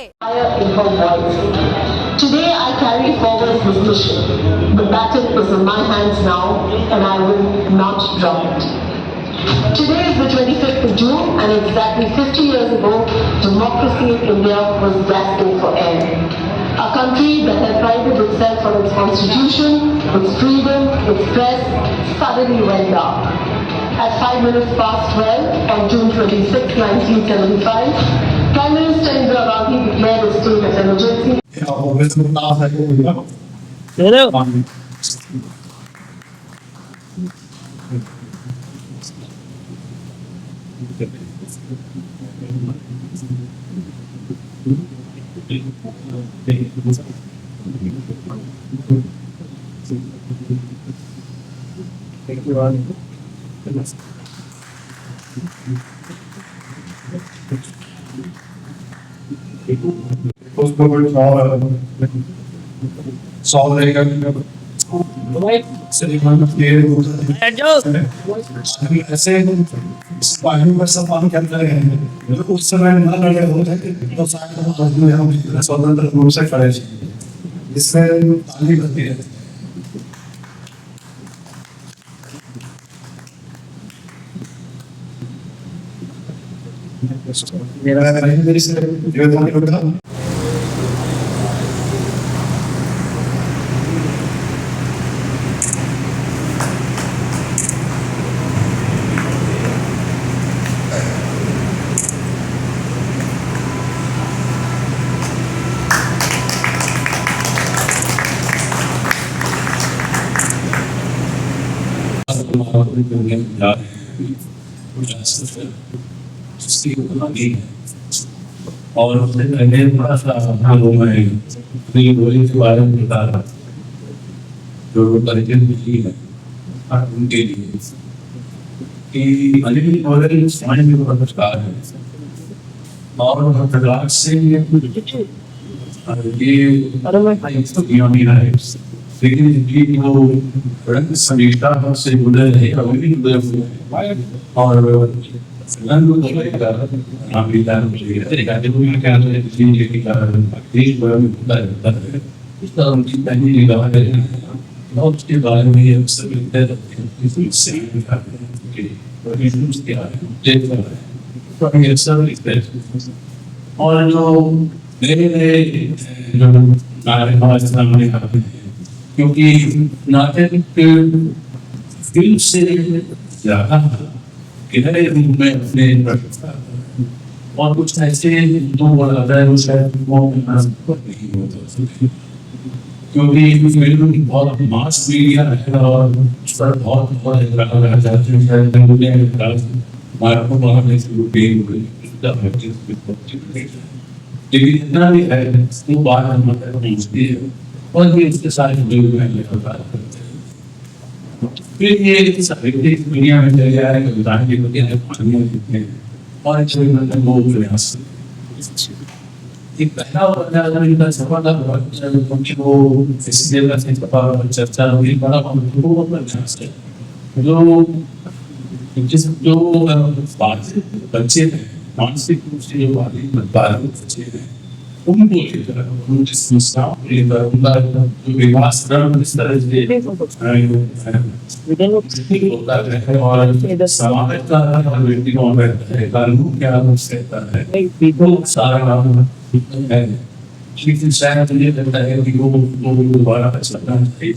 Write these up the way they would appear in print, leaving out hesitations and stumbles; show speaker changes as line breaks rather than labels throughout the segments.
In her voice. Today I carry forward this mission. The baton is in my hands now and I will not drop it. Today is the 25th of June and exactly 50 years ago, democracy in India was gasping for air. A country that had prided itself on its constitution, its freedom, its press, suddenly went dark. At 5 minutes past 12 on June 26, 1975, Prime Minister Indira Gandhi declared a state of emergency.
Thank you, Ron.
ऐसे पानी में सब पानी खेलते हैं उस समय न लड़े होते तो स्वतंत्र रूप से खड़े इसमें ताली बनती है मेरी से
और पहले बड़ा सा गोली के बारे में बता रहा जो परिचय मिली है उनके लिए कि अनिल मॉडल समाज में बहुत प्रकार है और प्रकार से ये लेकिन इनकी वो रंग समीक्षा से जुड़े रहे अभी भी जुड़े हुए और उसके बारे में ये और जो नए नए जो नाटक क्योंकि नाटक फिल्म से ज्यादा गहरे रूप में अपने और कुछ ऐसे दो बोला है क्योंकि फिल्म बहुत मास मीडिया है और उस पर बहुत जाते हैं लेकिन इतना भी है वो बात हम पहुंचती है और भी इसके साथ फिर ये साहित्यिक दुनिया में चले आए कविताएं की दुनिया में कहानियां लिखते हैं और अच्छे मतलब वो प्रयास एक पहला वाला इनका सफल वो इस लेवल से चर्चा हुई बड़ा वो प्रयास है जो बात बच्चे मानसिक रूप से जो बच्चे हैं उनको उनकी समस्याओं को लेकर उनका जो विकास इस तरह से होता है और समाज का हर व्यक्ति को रहता है कानून क्या कहता है वो सारा है लेकिन शायद मुझे लगता है कि वो दोबारा चलना चाहिए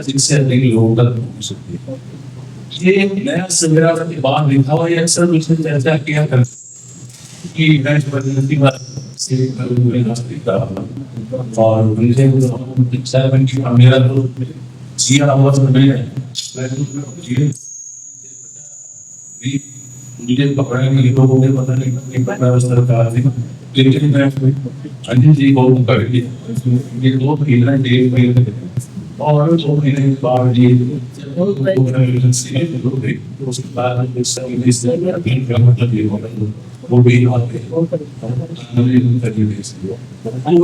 जिससे अधिक लोगों तक पहुंच सकते हैं ये नया सवेरा के बाद लिखा हुआ है अक्सर उसने चर्चा किया करता कि मैं बदलती बात से और मुझे मेरा तो जिया हुआ मुझे पकड़ा नहीं लोगों ने पता नहीं सरकार ने लेकिन मैं अनिल जी को कर दिया ये 2 महीने 1.5 महीने और 2 महीने के बाद जी उसके बाद वो भी आते हैं वो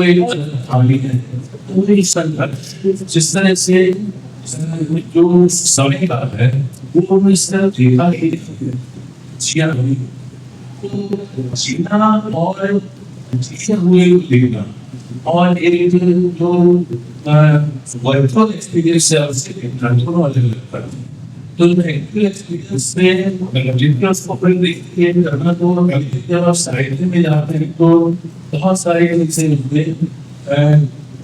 एक कहानी है पूरी संघर्ष जिस तरह से जो समय का है वो इस तरह देखा कि जीना और चीजें हुए देखना और एक जो वर्चुअल एक्सपीरियंस है उससे देखना दोनों अलग अलग पड़ता है। तो एक्चुअल एक्सपीरियंस में जिनके उसको फिर देखते हैं करना तो जब आप साहित्य में जाते हैं तो बहुत सारे ऐसे में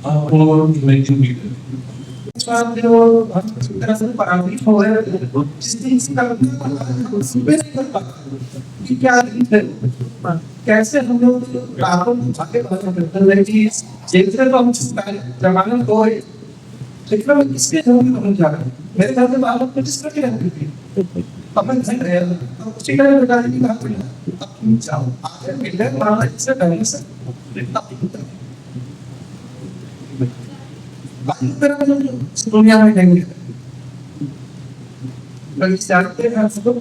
आपको इमेजिन भी करें
जो तरह से परामर्श हो रहे हैं जिस दिन से कि क्या कैसे हम लोग रातों को भागे करते हैं कि जैसे तो हम जमाना को लेकिन हम किसके घर में हम जा रहे हैं मेरे घर में बाहर को जिस करके रहती थी अपन सही रहे तो उसी का बता दें कि आप अब तुम जाओ आखिर मिलने वाला इससे पहले से बाकी तरह के दुनिया में नहीं बल्कि जानते हैं सब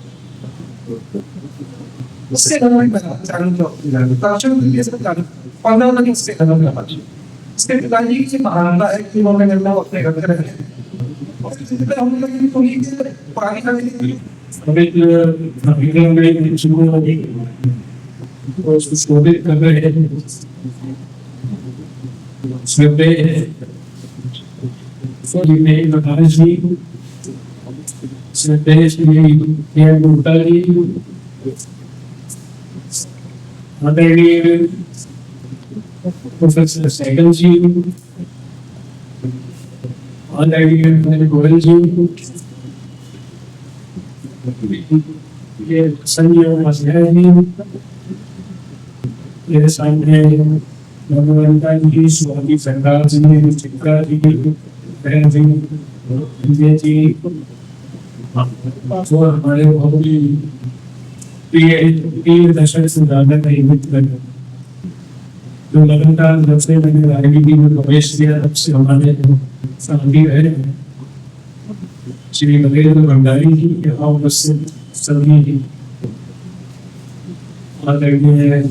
उससे हम नहीं बना जानने जो ताशु ये सब जान और ना नहीं उससे करना है बात इसके पिताजी की महानता है कि उन्होंने निर्णय अपने घर में रखे और इसी तरह हम लोग की पूरी पुरानी कहानी
अभी में शुरू हो गई और उसको शोधित कर रहे हैं उसमें पे ने बताया जी संदेश में ये मुताली आदरणीय प्रोफेसर सहगल जी आदरणीय गोयल जी ये संजय मसहर जी मेरे सामने मनोरंजन जी स्वामी सरदार जी चित्रा जी बहन जी विजय जी और हमारे बहुत ही प्रिय दर्शक से ज्यादा का इवेंट करना जो लगातार जब से मैंने राजनीति में प्रवेश किया तब से हमारे साथी रहे श्री नरेंद्र भंडारी जी यहाँ उपस्थित सभी आदरणीय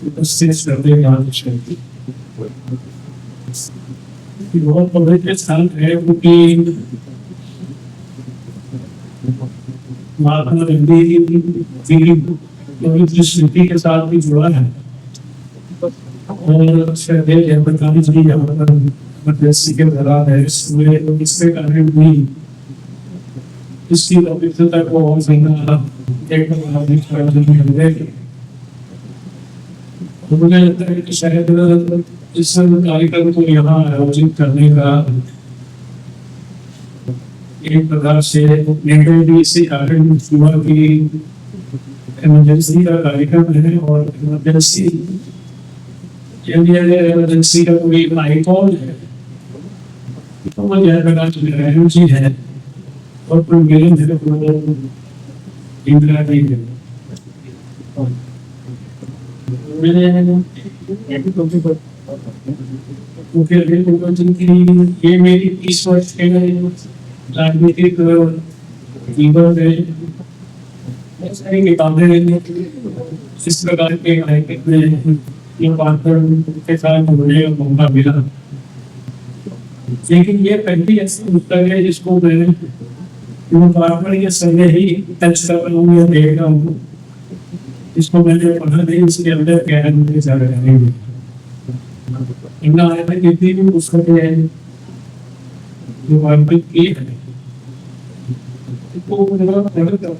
उपस्थित करते हैं बहुत पवित्र स्थान है क्योंकि महात्मा गांधी की पवित्र स्मृति के साथ भी जुड़ा है और श्रद्धेय जयप्रकाश जी यहाँ पर मध्यस्थी के धरा है इसके कारण भी इसकी पवित्रता को और ज्यादा मुझे लगता है कि शायद इस कार्यक्रम को यहाँ आयोजित करने का एक प्रकार से निर्णय भी इसी कारण हुआ कि इमरजेंसी का कार्यक्रम है और इमरजेंसी इमरजेंसी का कोई आइकॉन है तो वो जयप्रकाश जी है और प्रोग्राम है तो इंदिरा जी है ये मेरी 30 वर्ष के राजनीतिक जीवन में सारी किताबें इस प्रकार के ये पात्र के साथ जुड़ने का मौका मिला लेकिन ये पहली ऐसी पुस्तक है जिसको मैं ये समय ही टच कर रहा हूँ या देख रहा हूँ इसको मैंने पढ़ा नहीं इसके अंदर क्या है मुझे ज्यादा नहीं इतना आया जितनी भी पुस्तकें हैं जो वार्षिक की है तो मेरा पढ़ा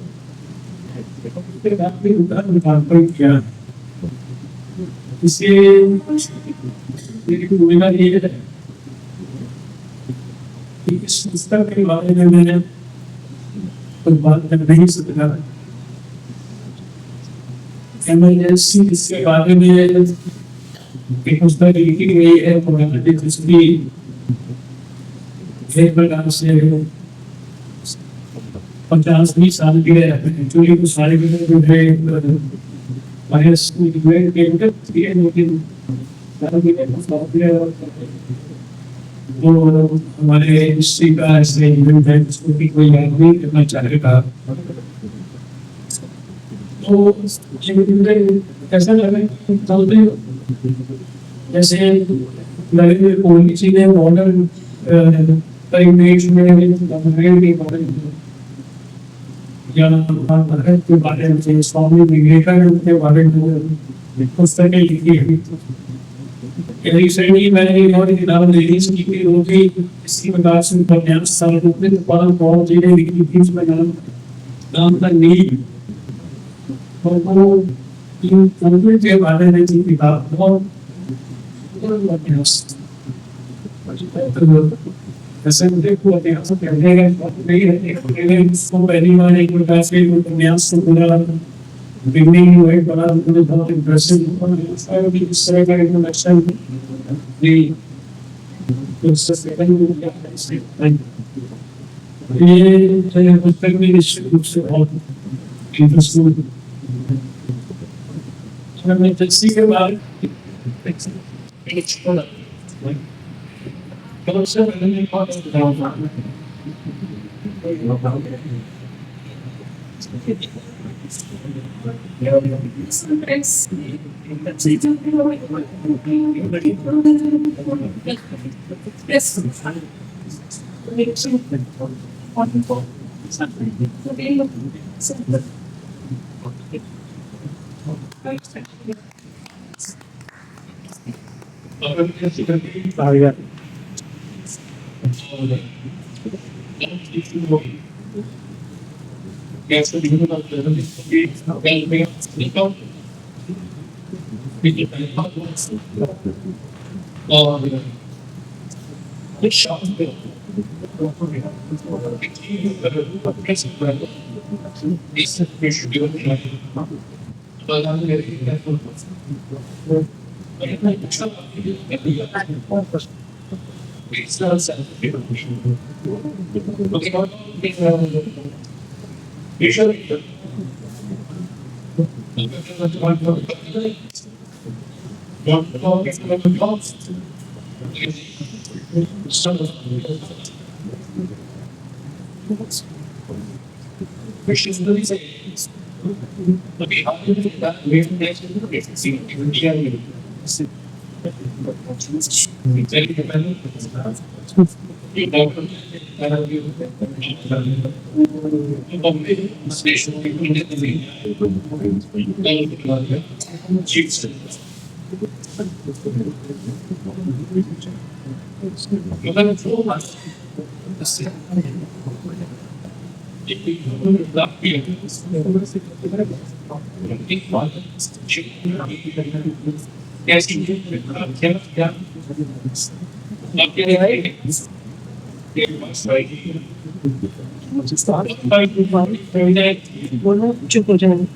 काफी उदाहरण किया इसलिए मेरी भूमिका ये है कि इस पुस्तक के बारे में मैंने कुछ बात कर नहीं सकता इमरजेंसी इसके बारे में एक पुस्तक लिखी गई है जिसकी एक प्रकार से 50-20 साल की है एक्चुअली कुछ सारे जो है लेकिन वो हमारे हिस्ट्री का ऐसे इवेंट है जिसको भी कोई याद नहीं करना चाहेगा तो कैसा लगे चलते जैसे नरेंद्र मोदी जी ने मॉडर्न परिवेश में या भारत के बारे में, स्वामी विवेकानंद के बारे में पुस्तकें लिखी है। रिसेंटली मैंने एक और किताब रिलीज की थी, वो भी इसी प्रकार से उपन्यास था, गोपाल कौर जी ने लिखी थी, उसमें नाम था नील। और वो इन उनके के बारे में थी किताब, बहुत उपन्यास। ऐसे मुझे को उपन्यास पढ़ने का बहुत नहीं है, इसको पहली बार एक प्रकार से उपन्यास से पूरा बिगनिंग हुए, बड़ा मुझे बहुत इंटरेस्टिंग हुआ कि इस तरह का एक अच्छा भी उससे सेकंड ये चाहे पुस्तक में निश्चित रूप से बहुत इंटरेस्टिंग है। मैं टैक्सी के बारे तो उससे पहले मैं बहुत चुप हो जाएंगे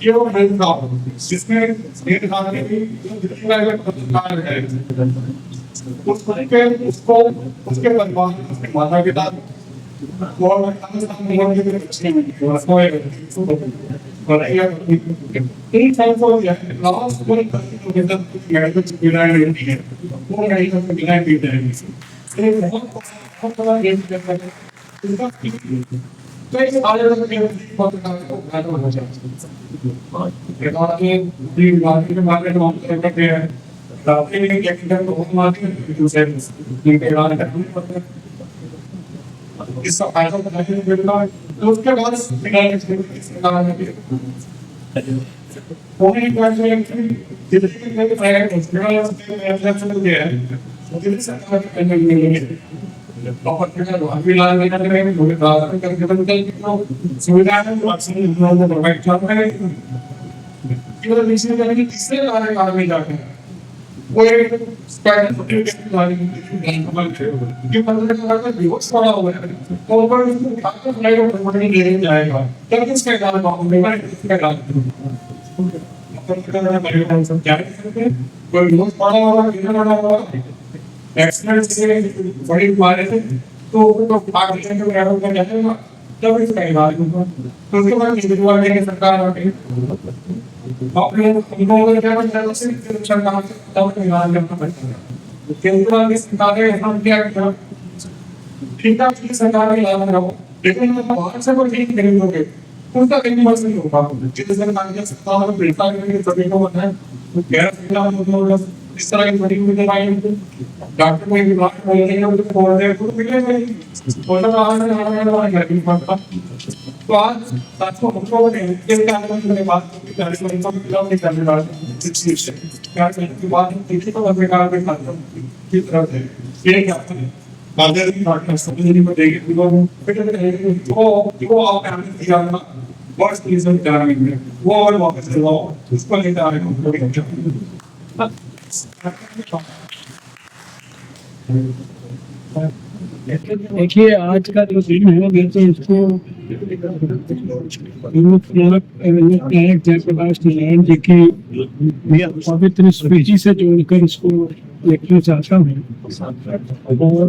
ये वो मेन था जिसमें स्टेट था कि दिल्ली का एक पत्रकार है उसको उसके परिवार उसके माता पिता और अफगानिस्तान के बच्चे और एक टाइम को लास्ट को मेडिकल बिना नहीं है वो मेडिकल बिना पीते हैं ये बहुत बड़ा गेम है तो इस आगे के बहुत को गाना होना चाहिए ये भी मार्केट में मार्केट में करते हैं आपके लिए टेक्निकल को मार्केट दूसरे ये ऐलान करते हैं इसका फायदा उठाने के लिए तो उसके बाद होने का दिल्ली में प्राइवेट हॉस्पिटल है दिल्ली सरकार करने के लिए और अभी लाल में करने में बोले करके बनते हैं सुविधाएं वैक्सीन प्रोवाइड कर रहे हैं केवल वैक्सीन करने की तीसरे कार्य में जाते हैं वो एक स्पैन वाली ये पंद्रह साल का दिवस पड़ा हुआ है तो ऊपर खाते फ्लाइट और कंपनी ले जाएगा तब किसके काम में इसका काम अपन कितना बड़े टाइम से क्या करते हैं कोई दिवस पड़ा होगा कितना बड़ा होगा एक्सीडेंट से बड़ी मारे थे तो पाकिस्तान के बराबर का जाएगा तब इसका इलाज होगा तो उसके बाद केजरीवाल ने सरकार आके अपने उनको क्या बनता है उससे सरकार से तब इलाज करना पड़ता है केजरीवाल की सरकार ने हम क्या किया ठीक ठाक की सरकार ने इलाज करा लेकिन बाहर से कोई ठीक नहीं होगे उनका कहीं मर्ज नहीं होगा जिस सरकार ने सरकार में बेटा करके सभी को बताया गैर सरकार इस तरह की बड़ी मीटिंग आई डॉक्टर को भी बात बोल रहे हैं उनको बोल रहे हैं तो मिले नहीं बोला रहा है नहीं पड़ता तो आज साथियों हमको के कारण में बात की गाड़ी में इनको क्लब नहीं करने वाले चीज से यार की बात देखिए तो अपने कार में खाता की तरह है ये क्या है बाजार की पार्टनर समझ नहीं पड़ेगी लोगों वो आप एमएन किया ना व्हाट्स रीजन कराएंगे वो और वापस लो उसको लेकर आ रहे हैं
देखिए आज का जो दिन है मैं तो इसको जयप्रकाश नारायण जी की पवित्र स्मृति से जोड़कर इसको लिखना चाहता हूँ और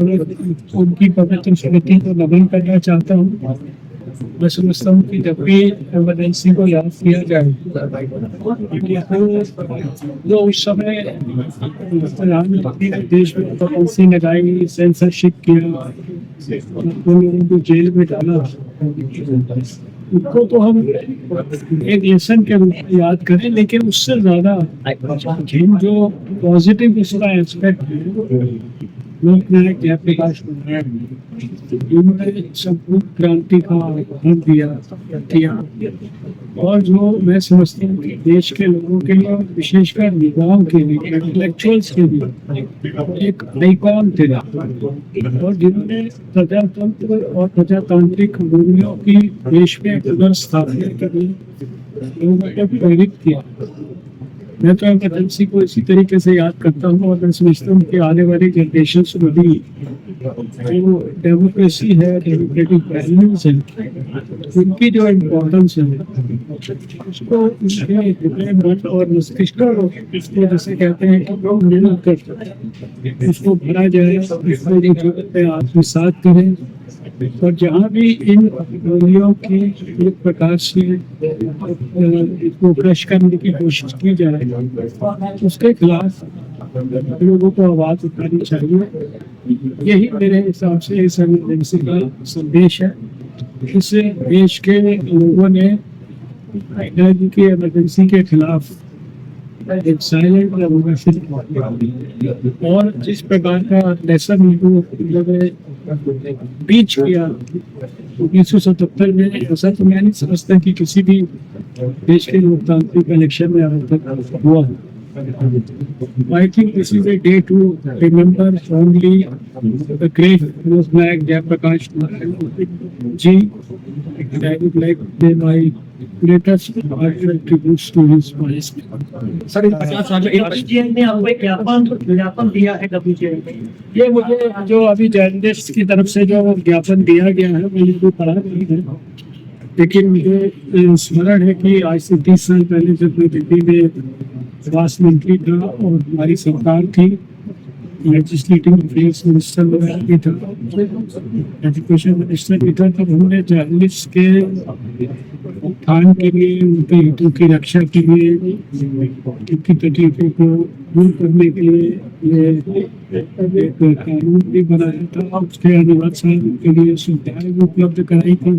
उनकी पवित्र स्मृति को नमन करना चाहता हूँ। मैं समझता हूँ कि जब भी इमरजेंसी को याद किया जाए जो उस समय प्रधानमंत्री ने देश में इमरजेंसी लगाई, सेंसरशिप किया, लोगों को जेल में डाला, उसको तो हम एक लेसन के रूप में याद करें, लेकिन उससे ज्यादा जो पॉजिटिव इसका एस्पेक्ट है लोकनायक जयप्रकाश नारायण इन्होंने संपूर्ण क्रांति का आह्वान किया और जो मैं समझता हूँ कि देश के लोगों के लिए विशेषकर युवाओं के लिए इंटेलेक्चुअल्स के लिए एक आइकॉन थे और जिन्होंने प्रजातंत्र और प्रजातांत्रिक मूल्यों की देश में पुनर्स्थापना के लिए लोगों को प्रेरित किया। मैं तो इमरजेंसी को इसी तरीके से याद करता हूँ और मैं समझता हूँ कि आने वाली जनरेशन में भी जो डेमोक्रेसी है, डेमोक्रेटिक वैल्यूज है, उनकी जो इम्पोर्टेंस है उसको उनके मन और मस्तिष्क इसको जैसे कहते हैं कि लोग मिलकर कर इसको भरा जाए, इसमें जो जरूरत है आत्मसात करें और जहाँ भी इन मूल्यों की एक प्रकार से इसको क्रश करने की कोशिश की जाए उसके खिलाफ लोगों को आवाज उठानी चाहिए। यही मेरे हिसाब से इस इमरजेंसी का संदेश है। इससे देश के लोगों ने इंडिया जी की इमरजेंसी के खिलाफ एक साइलेंट रेवोल्यूशन और जिस प्रकार का लेसन उन्होंने बीच किया 1977 में, ऐसा तो मैं नहीं समझता कि किसी भी देश के लोकतांत्रिक इलेक्शन में आज तक हुआ है। I think this is a day to remember only the great Newsmack Jayaprakash ji, and I would like to pay my greatest heartfelt tributes to his policy.
Sir 50 साल
WGN ने हमको एक ज्ञापन दिया है WGN में। ये मुझे जो अभी जर्नलिस्ट की तरफ से जो ज्ञापन दिया गया है मैंने कोई पढ़ा नहीं है लेकिन मुझे स्मरण है कि आज से 30 साल पहले जब मैं दिल्ली में स्वास्थ्य मंत्री था और हमारी सरकार थी, लेजिस्लेटिव अफेयर्स मिनिस्टर भी था, एजुकेशन मिनिस्टर भी था, तब हमने जर्नलिस्ट के उत्थान के लिए, उनके हितों की रक्षा के लिए, उनकी तकलीफों को दूर करने के लिए ये एक कानून भी बनाया था। उसके अनुवाद के लिए सुविधाएं भी उपलब्ध कराई थी।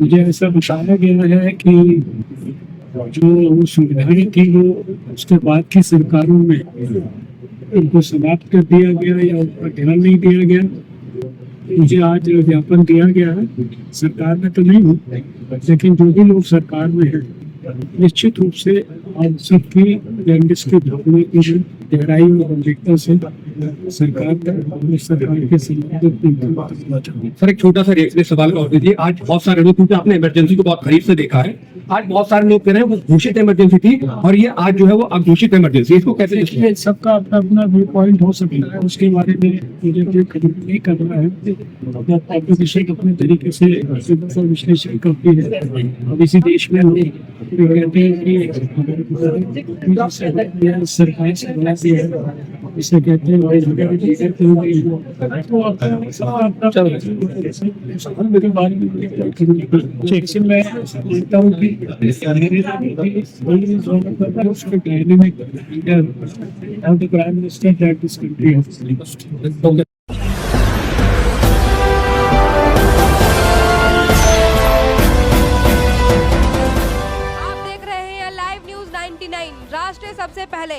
मुझे ऐसा बताया गया है कि जो सुविधाएं थी वो उसके बाद की सरकारों में उनको समाप्त कर दिया गया या उन पर ध्यान नहीं दिया गया। मुझे आज ज्ञापन दिया गया है, सरकार में तो नहीं हूँ, लेकिन जो भी लोग सरकार में है निश्चित रूप से आप सबकी जर्नलिस्ट के भावना की गहराई और गंभीरता से सरकार के संबंधित।
सर एक छोटा सा रेफरेंस सवाल और दीजिए। आज बहुत सारे लोग, क्योंकि आपने इमरजेंसी को बहुत करीब से देखा है, आज बहुत सारे लोग कह रहे हैं वो घोषित इमरजेंसी थी और ये आज जो है वो अघोषित इमरजेंसी, इसको कैसे देखते हैं?
सबका अपना अपना व्यू पॉइंट हो सकता है, उसके बारे में मुझे कोई कमेंट नहीं करना है। अपने विषय अपने तरीके से विश्लेषण करती है। अब इसी देश में लोग कहते हैं कि सरकार से बना दिया है, इसे कहते हैं चेक मैं बोलता हूँ कि उसके dynamic leader of the Prime Minister that this country has.
आप देख रहे हैं लाइव न्यूज 99 राष्ट्र सबसे पहले।